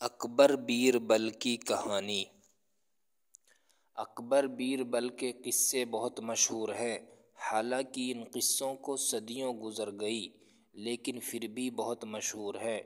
अकबर बीरबल की कहानी। अकबर बीरबल के किस्से बहुत मशहूर हैं। हालांकि इन किस्सों को सदियों गुजर गई, लेकिन फिर भी बहुत मशहूर है।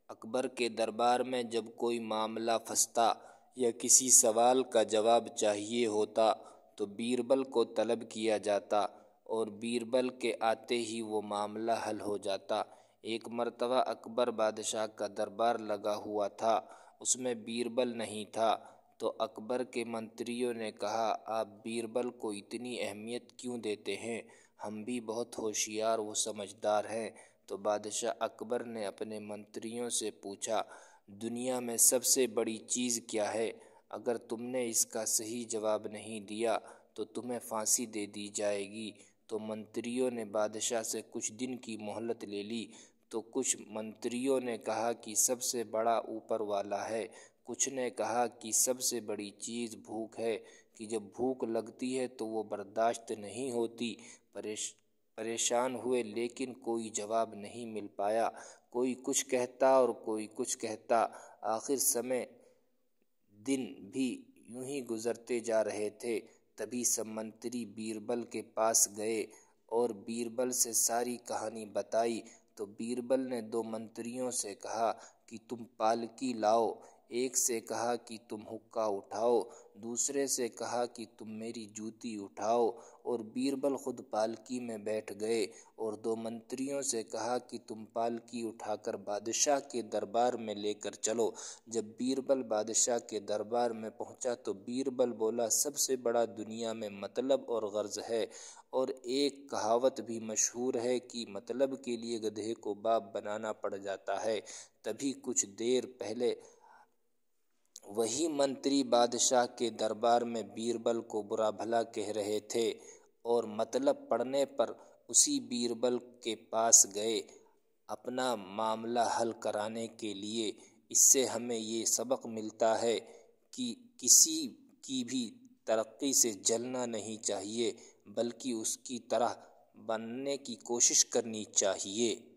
अकबर के दरबार में जब कोई मामला फंसता या किसी सवाल का जवाब चाहिए होता तो बीरबल को तलब किया जाता और बीरबल के आते ही वो मामला हल हो जाता। एक मर्तबा अकबर बादशाह का दरबार लगा हुआ था, उसमें बीरबल नहीं था। तो अकबर के मंत्रियों ने कहा, आप बीरबल को इतनी अहमियत क्यों देते हैं? हम भी बहुत होशियार व समझदार हैं। तो बादशाह अकबर ने अपने मंत्रियों से पूछा, दुनिया में सबसे बड़ी चीज़ क्या है? अगर तुमने इसका सही जवाब नहीं दिया तो तुम्हें फांसी दे दी जाएगी। तो मंत्रियों ने बादशाह से कुछ दिन की मोहलत ले ली। तो कुछ मंत्रियों ने कहा कि सबसे बड़ा ऊपर वाला है, कुछ ने कहा कि सबसे बड़ी चीज़ भूख है, कि जब भूख लगती है तो वो बर्दाश्त नहीं होती। परेशान हुए, लेकिन कोई जवाब नहीं मिल पाया। कोई कुछ कहता और कोई कुछ कहता। आखिर समय दिन भी यूं ही गुजरते जा रहे थे। तभी सब मंत्री बीरबल के पास गए और बीरबल से सारी कहानी बताई। तो बीरबल ने दो मंत्रियों से कहा कि तुम पालकी लाओ। एक से कहा कि तुम हुक्का उठाओ, दूसरे से कहा कि तुम मेरी जूती उठाओ। और बीरबल खुद पालकी में बैठ गए और दो मंत्रियों से कहा कि तुम पालकी उठाकर बादशाह के दरबार में लेकर चलो। जब बीरबल बादशाह के दरबार में पहुंचा तो बीरबल बोला, सबसे बड़ा दुनिया में मतलब और गर्ज है। और एक कहावत भी मशहूर है कि मतलब के लिए गधे को बाप बनाना पड़ जाता है। तभी कुछ देर पहले वही मंत्री बादशाह के दरबार में बीरबल को बुरा भला कह रहे थे और मतलब पड़ने पर उसी बीरबल के पास गए अपना मामला हल कराने के लिए। इससे हमें ये सबक मिलता है कि किसी की भी तरक्की से जलना नहीं चाहिए, बल्कि उसकी तरह बनने की कोशिश करनी चाहिए।